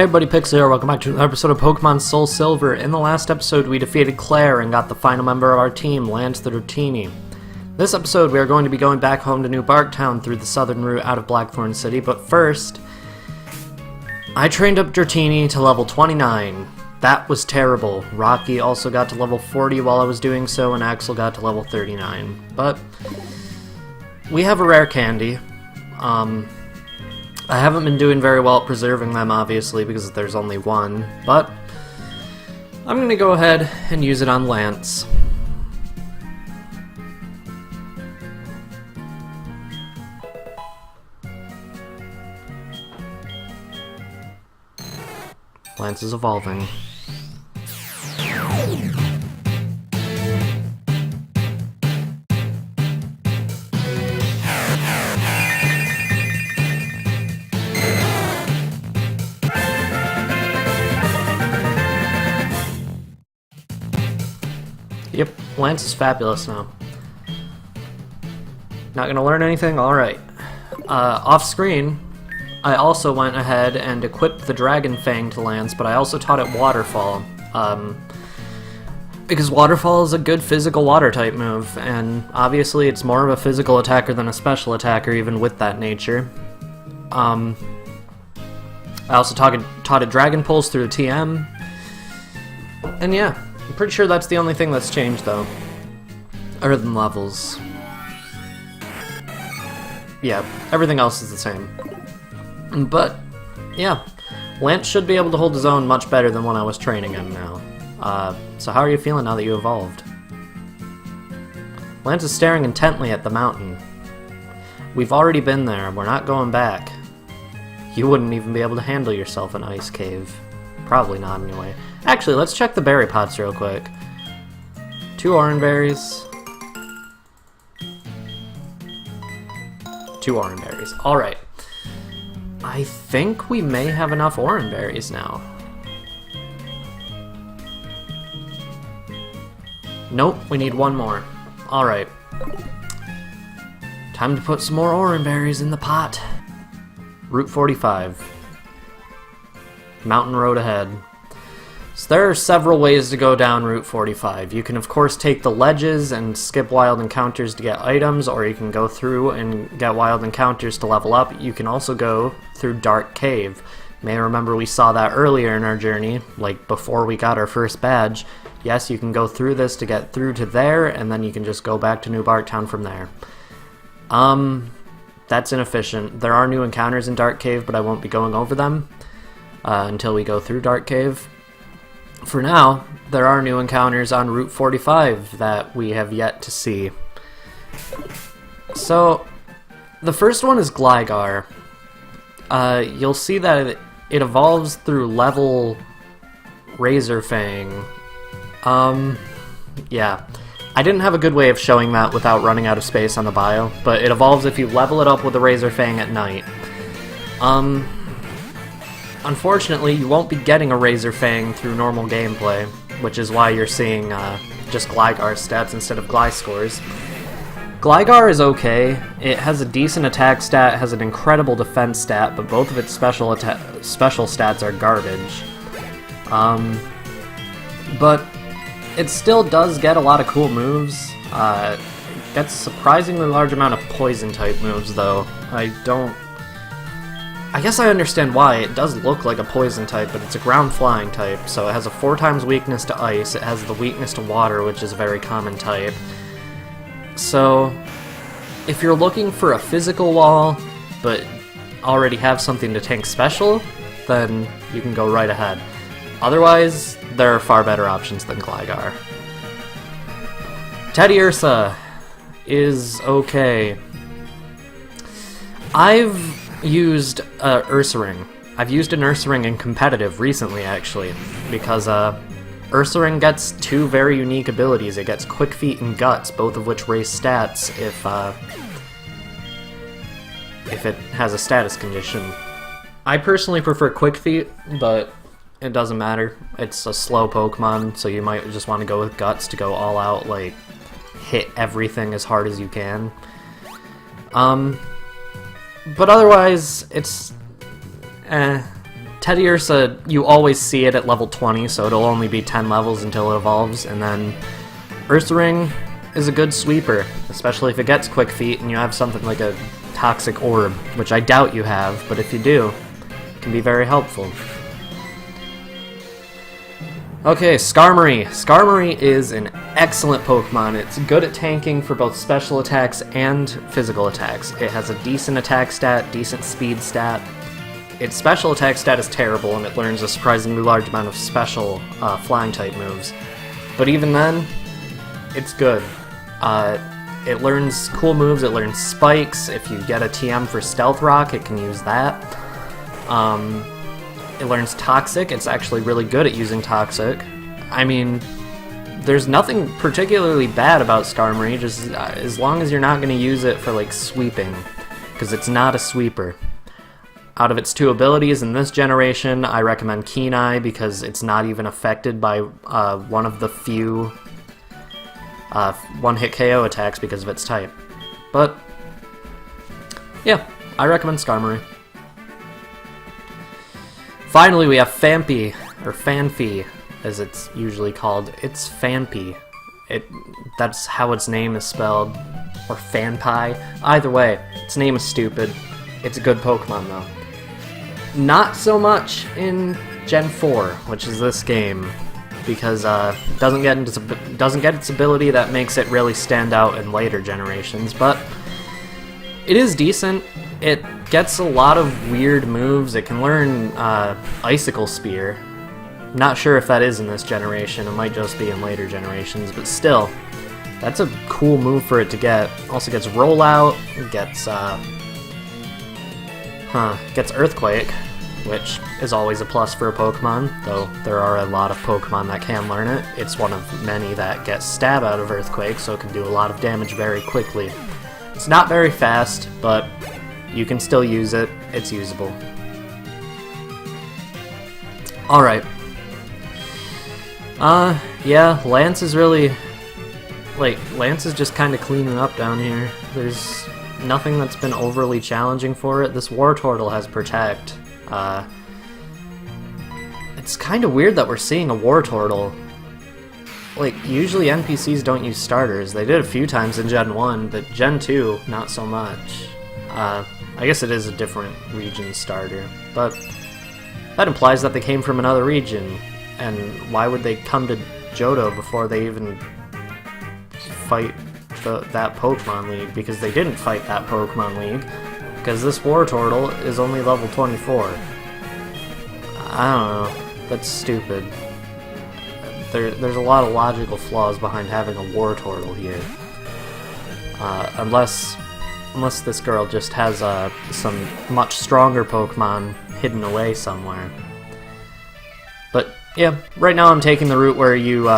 Hey everybody, Pix here. Welcome back to another episode of Pokemon Soul Silver. In the last episode, we defeated Claire and got the final member of our team, Lance the Dratini. This episode, we are going to be going back home to New Barktown through the southern route out of Blackthorn City, but first, I trained up Dratini to level 29. That was terrible. Rocky also got to level 40 while I was doing so, and Axel got to level 39. But we have a rare candy. I haven't been doing very well at preserving them, obviously, because there's only one, but I'm going to go ahead and use it on Lance. Lance is evolving. Yep, Lance is fabulous now. Not gonna learn anything? Alright. Off screen, I also went ahead and equipped the Dragon Fang to Lance, but I also taught it Waterfall. Because Waterfall is a good physical water type move, and obviously it's more of a physical attacker than a special attacker, even with that nature. I also taught it Dragon Pulse through the TM. And yeah. I'm pretty sure that's the only thing that's changed, though. Other than levels. Yeah, everything else is the same. But, yeah. Lance should be able to hold his own much better than when I was training him now. So how are you feeling now that you evolved? Lance is staring intently at the mountain. We've already been there, we're not going back. You wouldn't even be able to handle yourself in Ice Cave. Probably not, anyway. Actually, let's check the berry pots real quick. 2 orange berries. 2 orange berries. Alright. I think we may have enough orange berries now. Nope, we need 1 more. Alright. Time to put some more orange berries in the pot. Route 45. Mountain road ahead. So there are several ways to go down Route 45. You can of course take the ledges and skip wild encounters to get items, or you can go through and get wild encounters to level up. You can also go through Dark Cave. You may remember we saw that earlier in our journey, like before we got our first badge. Yes, you can go through this to get through to there, and then you can just go back to New Barktown from there. That's inefficient. There are new encounters in Dark Cave, but I won't be going over them until we go through Dark Cave. For now, there are new encounters on Route 45 that we have yet to see. So, the first one is Gligar. You'll see that it evolves through level Razor Fang. Yeah. I didn't have a good way of showing that without running out of space on the bio, but it evolves if you level it up with a Razor Fang at night. Unfortunately, you won't be getting a Razor Fang through normal gameplay, which is why you're seeing just Gligar stats instead of Gliscors. Gligar is okay. It has a decent attack stat, has an incredible defense stat, but both of its special stats are garbage. But it still does get a lot of cool moves. It gets a surprisingly large amount of Poison-type moves, though. I guess I understand why. It does look like a Poison type, but it's a ground flying type, so it has a 4 times weakness to ice, it has the weakness to water, which is a very common type. So, if you're looking for a physical wall, but already have something to tank special, then you can go right ahead. Otherwise, there are far better options than Gligar. Teddiursa is okay. I've used Ursaring. I've used an Ursaring in competitive recently, actually, because Ursaring gets 2 very unique abilities. It gets Quick Feet and Guts, both of which raise stats if it has a status condition. I personally prefer Quick Feet, but it doesn't matter. It's a slow Pokemon, so you might just want to go with Guts to go all out, like, hit everything as hard as you can. But otherwise, it's Teddiursa, you always see it at level 20, so it'll only be 10 levels until it evolves, and then Ursaring is a good sweeper, especially if it gets quick feet and you have something like a toxic orb, which I doubt you have, but if you do, it can be very helpful. Okay, Skarmory. Skarmory is an excellent Pokemon. It's good at tanking for both special attacks and physical attacks. It has a decent attack stat, decent speed stat. Its special attack stat is terrible, and it learns a surprisingly large amount of special flying type moves. But even then, it's good. It learns cool moves, it learns spikes. If you get a TM for Stealth Rock, it can use that. It learns Toxic. It's actually really good at using Toxic. I mean, there's nothing particularly bad about Skarmory, just as long as you're not going to use it for, like, sweeping, because it's not a sweeper. Out of its two abilities in this generation, I recommend Keen Eye, because it's not even affected by one of the few one-hit KO attacks because of its type. But, yeah, I recommend Skarmory. Finally, we have Phanpy, or Phanpy, as it's usually called. It's Phanpy. That's how its name is spelled. Or Phanpy. Either way, its name is stupid. It's a good Pokemon, though. Not so much in Gen 4, which is this game, because it doesn't get its ability that makes it really stand out in later generations, but it is decent. It gets a lot of weird moves. It can learn Icicle Spear. Not sure if that is in this generation. It might just be in later generations, but still, that's a cool move for it to get. Also gets Rollout, gets Earthquake, which is always a plus for a Pokemon, though there are a lot of Pokemon that can learn it. It's one of many that get Stab out of Earthquake, so it can do a lot of damage very quickly. It's not very fast, but you can still use it. It's usable. Alright. Yeah, Lance is really... Lance is just kind of cleaning up down here. There's nothing that's been overly challenging for it. This Wartortle has Protect. It's kind of weird that we're seeing a Wartortle. Usually NPCs don't use starters. They did a few times in Gen 1, but Gen 2, not so much. I guess it is a different region starter, but that implies that they came from another region, and why would they come to Johto before they even fight that Pokemon League? Because they didn't fight that Pokemon League, because this Wartortle is only level 24. I don't know, that's stupid. There's a lot of logical flaws behind having a Wartortle here. Unless this girl just has some much stronger Pokemon hidden away somewhere. But yeah, right now I'm taking the route where you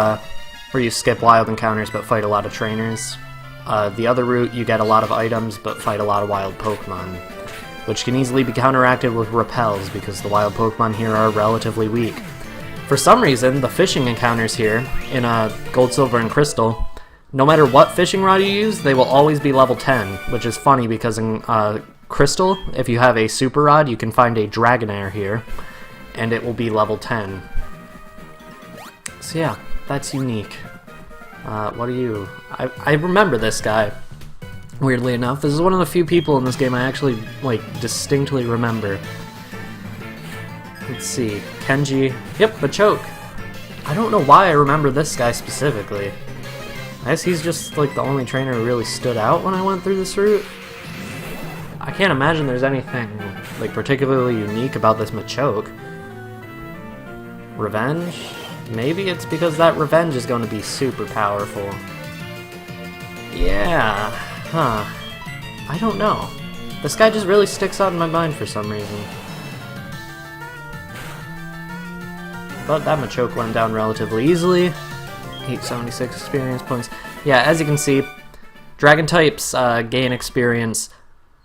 skip wild encounters but fight a lot of trainers. The other route, you get a lot of items but fight a lot of wild Pokemon, which can easily be counteracted with repels because the wild Pokemon here are relatively weak. For some reason, the fishing encounters here in Gold, Silver, and Crystal, no matter what fishing rod you use, they will always be level 10, which is funny because in Crystal, if you have a Super Rod, you can find a Dragonair here, and it will be level 10. So yeah, that's unique. What are you? I remember this guy, weirdly enough. This is one of the few people in this game I actually, distinctly remember. Let's see, Kenji. Yep, Machoke. I don't know why I remember this guy specifically. I guess he's just, the only trainer who really stood out when I went through this route. I can't imagine there's anything, particularly unique about this Machoke. Revenge? Maybe it's because that Revenge is going to be super powerful. Yeah, huh. I don't know. This guy just really sticks out in my mind for some reason. But that Machoke went down relatively easily. 876 experience points. Yeah, as you can see, Dragon types gain experience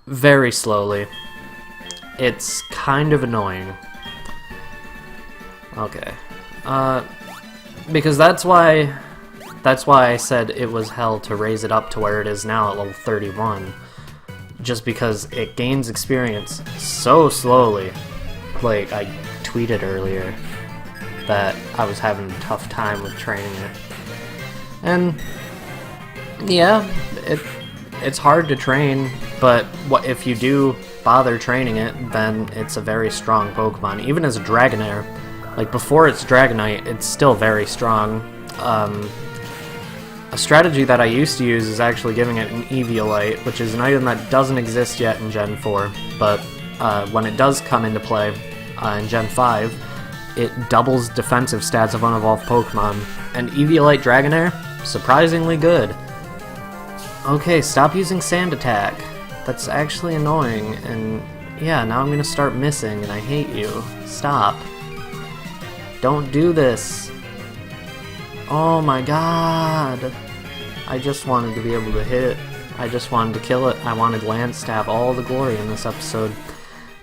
very slowly. It's kind of annoying. Okay. Because that's why I said it was hell to raise it up to where it is now at level 31. Just because it gains experience so slowly. tweeted earlier that I was having a tough time with training it. And yeah, it's hard to train, but if you do bother training it, then it's a very strong Pokemon. Even as a Dragonair, like before it's Dragonite, it's still very strong. A strategy that I used to use is actually giving it an Eviolite, which is an item that doesn't exist yet in Gen 4, but when it does come into play in Gen 5, it doubles defensive stats of unevolved Pokemon. And Eviolite Dragonair, surprisingly good. Okay, stop using Sand Attack. That's actually annoying, and yeah, now I'm gonna start missing, and I hate you. Stop. Don't do this. Oh my god. I just wanted to be able to hit it. I just wanted to kill it. I wanted Lance to have all the glory in this episode.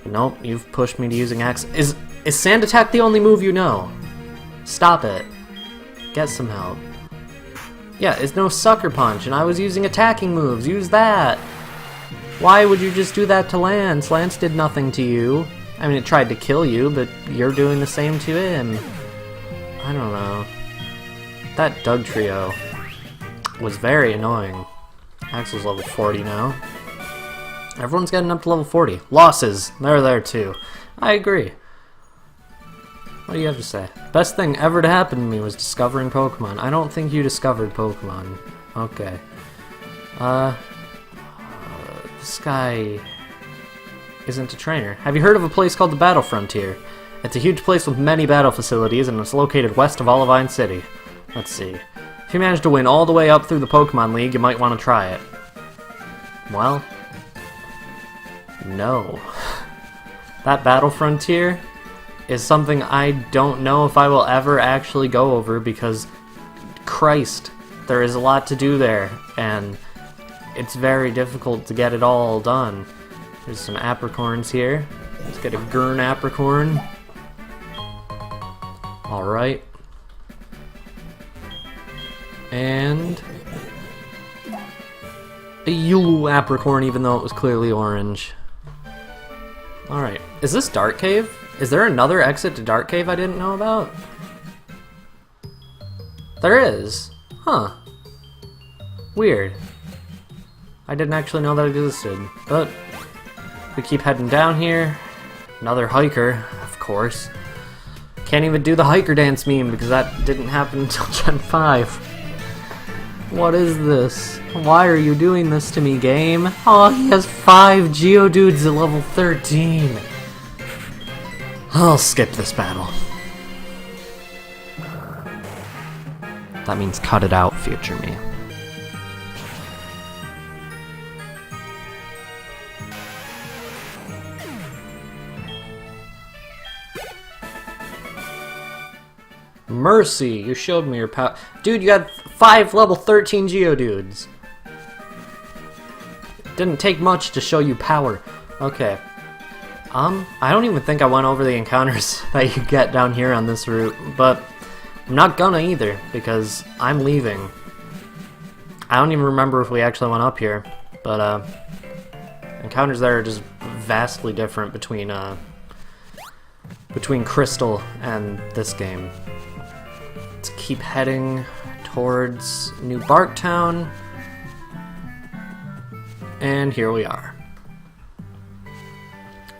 But nope, you've pushed me to using X. Is Sand Attack the only move you know? Stop it. Get some help. Yeah, it's no Sucker Punch, and I was using attacking moves. Use that. Why would you just do that to Lance? Lance did nothing to you. I mean, it tried to kill you, but you're doing the same to him. I don't know. That Dugtrio was very annoying. Axel's level 40 now. Everyone's getting up to level 40. Losses, they're there too. I agree. What do you have to say? Best thing ever to happen to me was discovering Pokemon. I don't think you discovered Pokemon. Okay. This guy isn't a trainer. Have you heard of a place called the Battle Frontier? It's a huge place with many battle facilities, and it's located west of Olivine City. Let's see. If you manage to win all the way up through the Pokemon League, you might want to try it. Well, no. That Battle Frontier is something I don't know if I will ever actually go over because, Christ, there is a lot to do there, and it's very difficult to get it all done. There's some apricorns here. Let's get a Gurn apricorn. Alright. And a Yulu apricorn, even though it was clearly orange. Alright. Is this Dark Cave? Is there another exit to Dark Cave I didn't know about? There is. Huh. Weird. I didn't actually know that existed. But we keep heading down here. Another hiker, of course. Can't even do the hiker dance meme because that didn't happen until Gen 5. What is this? Why are you doing this to me, game? Oh, he has 5 Geodudes at level 13. I'll skip this battle. That means cut it out, future me. Mercy, you showed me your power. Dude, you had 5 level 13 Geodudes. Didn't take much to show you power. Okay. I don't even think I went over the encounters that you get down here on this route, but I'm not gonna either, because I'm leaving. I don't even remember if we actually went up here, but encounters there are just vastly different between Crystal and this game. Let's keep heading towards New Barktown, and here we are.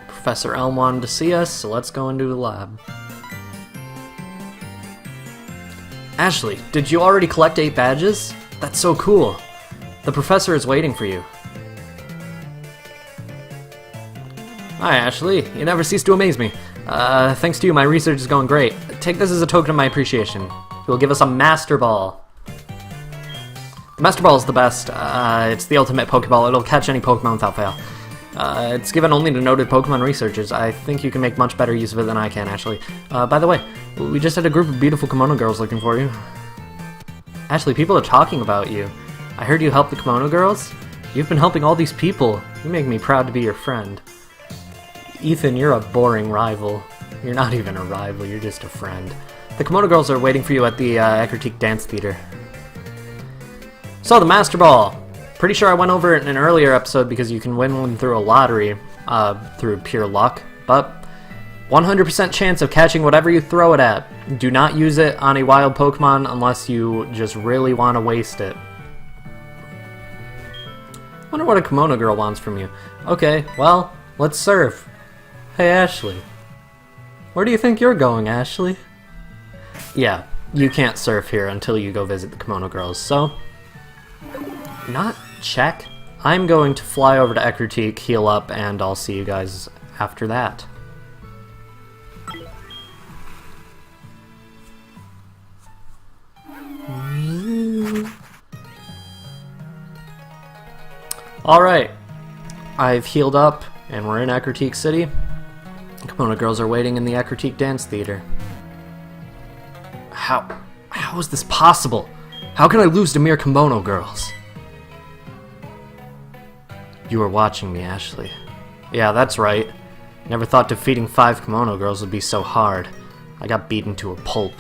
Professor Elm wanted to see us, so let's go into the lab. Ashley, did you already collect 8 badges? That's so cool. The professor is waiting for you. Hi, Ashley. You never cease to amaze me. Thanks to you, my research is going great. Take this as a token of my appreciation. You'll give us a Master Ball. The Master Ball is the best. It's the ultimate Pokeball. It'll catch any Pokemon without fail. It's given only to noted Pokemon researchers. I think you can make much better use of it than I can, Ashley. By the way, we just had a group of beautiful Kimono Girls looking for you. Ashley, people are talking about you. I heard you helped the Kimono Girls? You've been helping all these people. You make me proud to be your friend. Ethan, you're a boring rival. You're not even a rival, you're just a friend. The Kimono Girls are waiting for you at the Ecruteak Dance Theater. So, the Master Ball! Pretty sure I went over it in an earlier episode because you can win one through a lottery, through pure luck, but 100% chance of catching whatever you throw it at. Do not use it on a wild Pokemon unless you just really want to waste it. Wonder what a Kimono Girl wants from you. Okay, well, let's surf. Hey, Ashley. Where do you think you're going, Ashley? Yeah, you can't surf here until you go visit the Kimono Girls, so... Not check. I'm going to fly over to Ecruteak, heal up, and I'll see you guys after that. Alright, I've healed up, and we're in Ecruteak City. The Kimono Girls are waiting in the Ecruteak Dance Theater. How is this possible? How can I lose to mere Kimono Girls? You were watching me, Ashley. Yeah, that's right. Never thought defeating 5 Kimono Girls would be so hard. I got beaten to a pulp.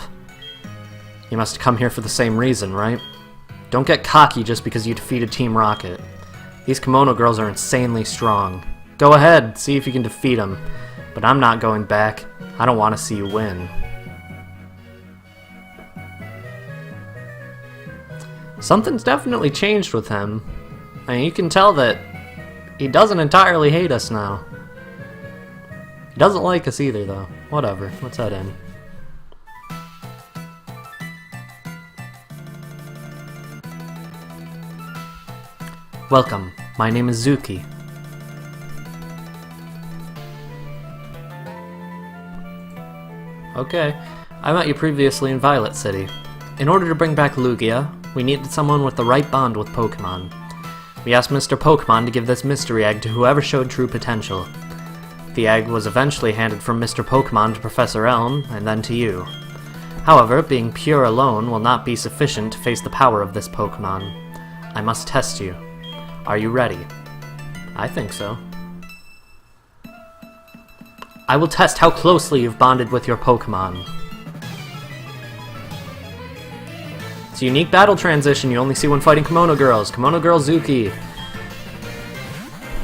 You must have come here for the same reason, right? Don't get cocky just because you defeated Team Rocket. These Kimono Girls are insanely strong. Go ahead, see if you can defeat them. But I'm not going back. I don't want to see you win. Something's definitely changed with him. I mean, you can tell that he doesn't entirely hate us now. He doesn't like us either, though. Whatever, let's head in. Welcome, my name is Zuki. Okay, I met you previously in Violet City. In order to bring back Lugia, we needed someone with the right bond with Pokemon. We asked Mr. Pokemon to give this mystery egg to whoever showed true potential. The egg was eventually handed from Mr. Pokemon to Professor Elm, and then to you. However, being pure alone will not be sufficient to face the power of this Pokemon. I must test you. Are you ready? I think so. I will test how closely you've bonded with your Pokemon. It's a unique battle transition you only see when fighting Kimono Girls. Kimono Girl Zuki.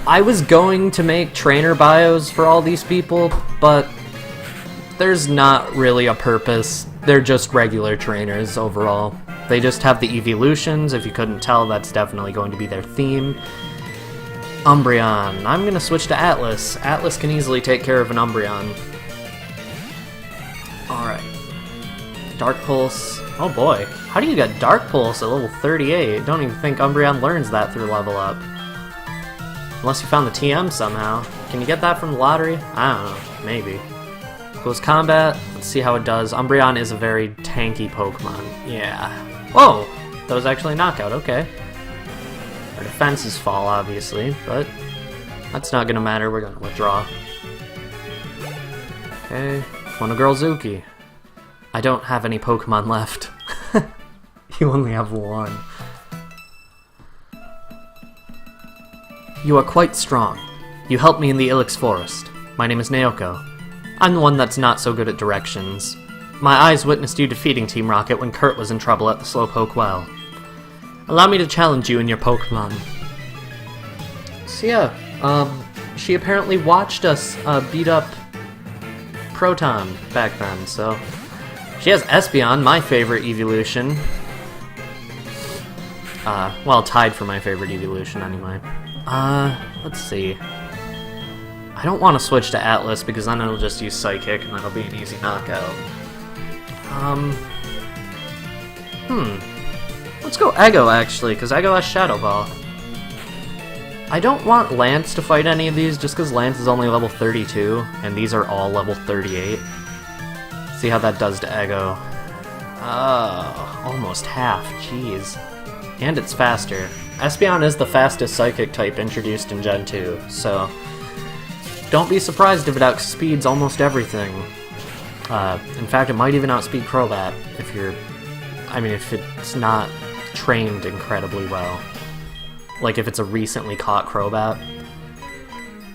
I was going to make trainer bios for all these people, but there's not really a purpose. They're just regular trainers overall. They just have the evolutions. If you couldn't tell, that's definitely going to be their theme. Umbreon. I'm going to switch to Atlas. Atlas can easily take care of an Umbreon. Alright. Dark Pulse. Oh boy. How do you get Dark Pulse at level 38? Don't even think Umbreon learns that through level up. Unless you found the TM somehow. Can you get that from the lottery? I don't know. Maybe. Close Combat. Let's see how it does. Umbreon is a very tanky Pokemon. Yeah. Whoa! That was actually a knockout. Okay. Our defenses fall, obviously, but that's not gonna matter. We're gonna withdraw. Okay. Kimono Girl Zuki. I don't have any Pokemon left. You only have one. You are quite strong. You helped me in the Ilex Forest. My name is Naoko. I'm the one that's not so good at directions. My eyes witnessed you defeating Team Rocket when Kurt was in trouble at the Slowpoke Well. Allow me to challenge you and your Pokemon. So yeah, she apparently watched us beat up Proton back then, so... She has Espeon, my favorite evolution. Well, tied for my favorite evolution anyway. Let's see. I don't want to switch to Atlas because then it'll just use Psychic and that'll be an easy knockout. Let's go Ego, actually, because Ego has Shadow Ball. I don't want Lance to fight any of these just because Lance is only level 32, and these are all level 38. See how that does to Ego. Almost half, jeez. And it's faster. Espeon is the fastest Psychic type introduced in Gen 2, so... Don't be surprised if it outspeeds almost everything. In fact, it might even outspeed Crobat if you're... if it's not trained incredibly well. Like if it's a recently caught Crobat.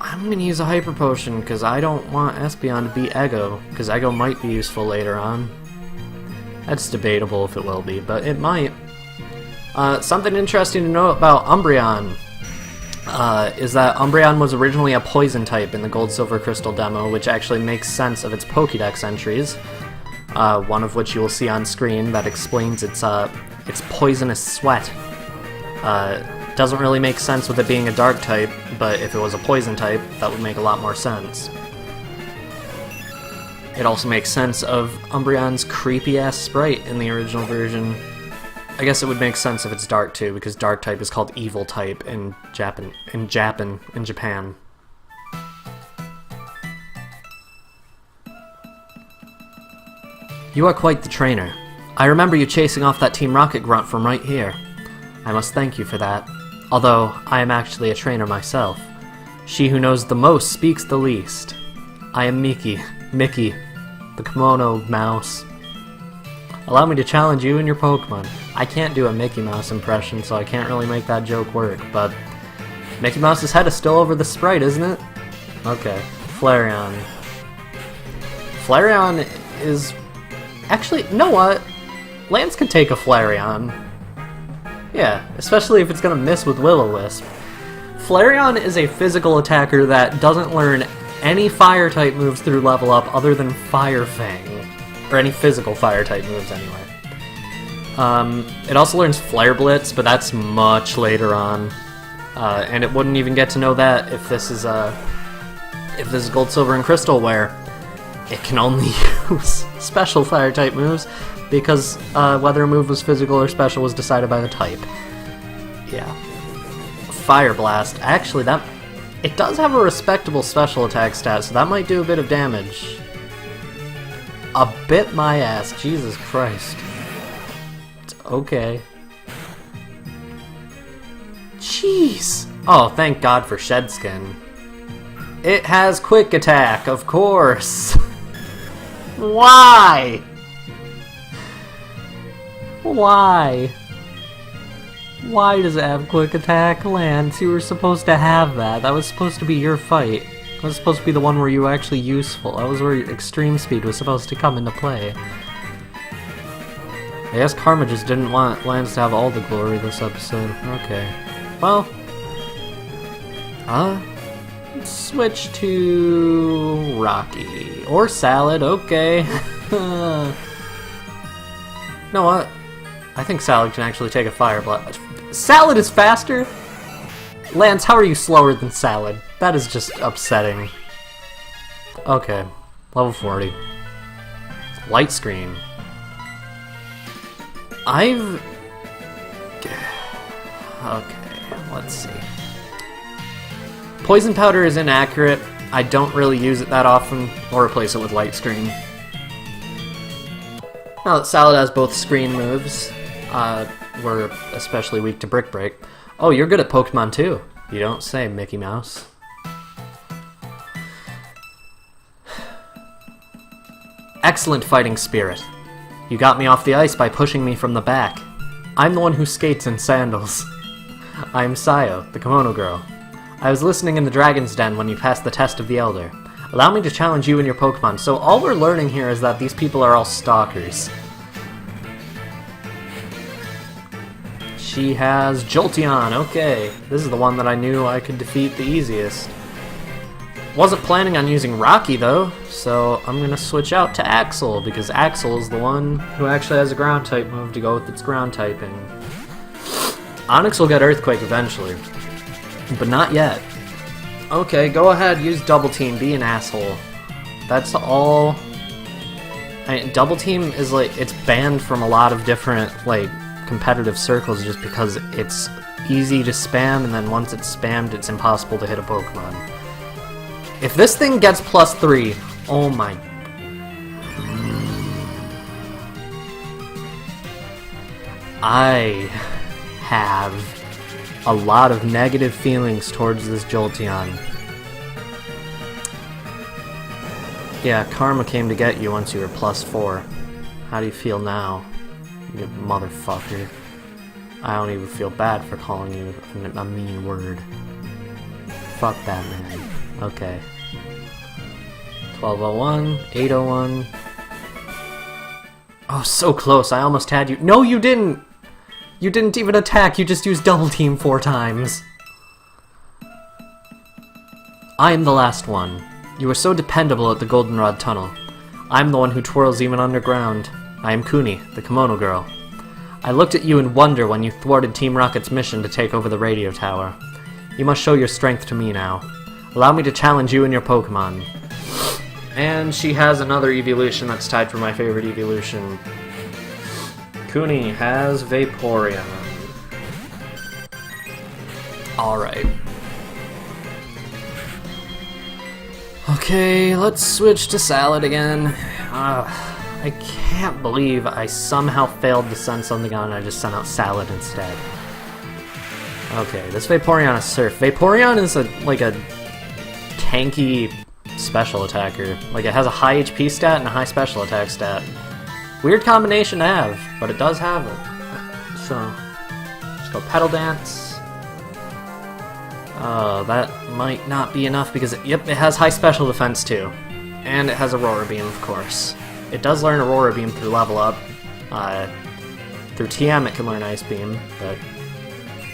I'm gonna use a Hyper Potion because I don't want Espeon to beat Ego, because Ego might be useful later on. That's debatable if it will be, but it might. Something interesting to know about Umbreon. is that Umbreon was originally a poison type in the Gold Silver Crystal demo, which actually makes sense of its Pokédex entries, one of which you will see on screen that explains its poisonous sweat. Doesn't really make sense with it being a dark type, but if it was a poison type, that would make a lot more sense. It also makes sense of Umbreon's creepy-ass sprite in the original version. I guess it would make sense if it's dark too, because dark type is called evil type in Japan. You are quite the trainer. I remember you chasing off that Team Rocket grunt from right here. I must thank you for that. Although, I am actually a trainer myself. She who knows the most speaks the least. I am Mickey, the kimono mouse. Allow me to challenge you and your Pokemon. I can't do a Mickey Mouse impression, so I can't really make that joke work, but Mickey Mouse's head is still over the sprite, isn't it? Okay, Flareon. Flareon is... Actually, you know what? Lance could take a Flareon. Yeah, especially if it's gonna miss with Will-O-Wisp. Flareon is a physical attacker that doesn't learn any fire-type moves through level up other than Fire Fang. Or any physical fire-type moves, anyway. It also learns Flare Blitz, but that's much later on. And it wouldn't even get to know that if this is Gold, Silver, and Crystal, where it can only use special fire-type moves, because whether a move was physical or special was decided by the type. Yeah. Fire Blast. Actually, it does have a respectable special attack stat, so that might do a bit of damage. A bit my ass, Jesus Christ. Okay. Jeez! Oh, thank God for Shed Skin. It has Quick Attack, of course! Why? Why? Why does it have Quick Attack? Lance, you were supposed to have that. That was supposed to be your fight. That was supposed to be the one where you were actually useful. That was where Extreme Speed was supposed to come into play. I guess Karma just didn't want Lance to have all the glory this episode. Okay. Well. Let's switch to Rocky. Or Salad, okay. You know what? I think Salad can actually take a Fire Blast. Salad is faster? Lance, how are you slower than Salad? That is just upsetting. Okay, level 40. Light Screen. Okay, let's see. Poison Powder is inaccurate. I don't really use it that often, or replace it with Light Screen. Now that Salad has both screen moves, we're especially weak to Brick Break. Oh, you're good at Pokemon too. You don't say, Mickey Mouse. Excellent fighting spirit. You got me off the ice by pushing me from the back. I'm the one who skates in sandals. I'm Sayo, the Kimono Girl. I was listening in the Dragon's Den when you passed the test of the Elder. Allow me to challenge you and your Pokemon. So all we're learning here is that these people are all stalkers. She has Jolteon, okay. This is the one that I knew I could defeat the easiest. Wasn't planning on using Rocky though, so I'm gonna switch out to Axel, because Axel is the one who actually has a ground type move to go with its ground typing. Onyx will get Earthquake eventually, but not yet. Okay, go ahead, use Double Team, be an asshole. That's all. Double Team is like, it's banned from a lot of different like competitive circles just because it's easy to spam, and then once it's spammed, it's impossible to hit a Pokemon. If this thing gets +3, oh my... I have a lot of negative feelings towards this Jolteon. Yeah, Karma came to get you once you were +4. How do you feel now, you motherfucker? I don't even feel bad for calling you a mean word. Fuck that, man. Okay. 1201, 801. Oh, so close. I almost had you. No, you didn't! You didn't even attack. You just used Double Team 4 times. I am the last one. You were so dependable at the Goldenrod Tunnel. I'm the one who twirls even underground. I am Kuni, the Kimono Girl. I looked at you in wonder when you thwarted Team Rocket's mission to take over the radio tower. You must show your strength to me now. Allow me to challenge you and your Pokémon. And she has another evolution that's tied for my favorite evolution. Kuni has Vaporeon. Alright. Okay, let's switch to Salad again. I can't believe I somehow failed to send something on and I just sent out Salad instead. Okay, this Vaporeon is Surf. Vaporeon is like a tanky special attacker. Like, it has a high HP stat and a high special attack stat. Weird combination to have, but it does have it. So, just go Petal Dance. That might not be enough because, it has high special defense too. And it has Aurora Beam, of course. It does learn Aurora Beam through level up. Through TM it can learn Ice Beam, but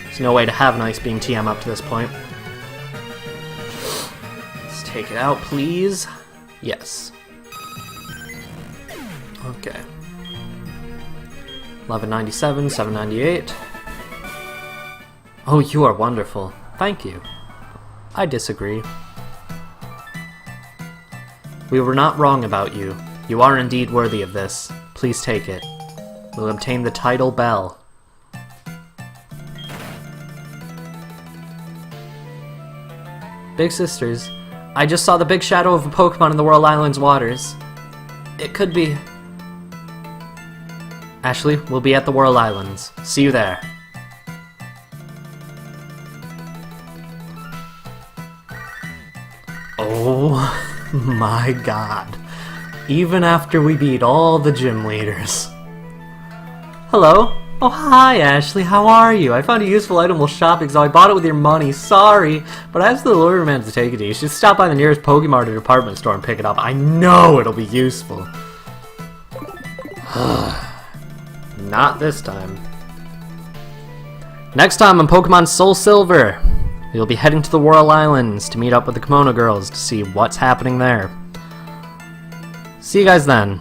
there's no way to have an Ice Beam TM up to this point. Let's take it out, please. Yes. Okay. 1197, 798. Oh, you are wonderful. Thank you. I disagree. We were not wrong about you. You are indeed worthy of this. Please take it. We'll obtain the title Bell. Big Sisters, I just saw the big shadow of a Pokemon in the Whirl Island's waters. It could be... Ashley, we'll be at the Whirl Islands. See you there. Oh my god. Even after we beat all the gym leaders. Hello? Oh, hi, Ashley. How are you? I found a useful item while shopping, so I bought it with your money. Sorry, but I asked the lure man to take it to you. You should stop by the nearest Pokemon or department store and pick it up. I know it'll be useful. Not this time. Next time on Pokemon Soul Silver, we'll be heading to the Whirl Islands to meet up with the Kimono Girls to see what's happening there. See you guys then.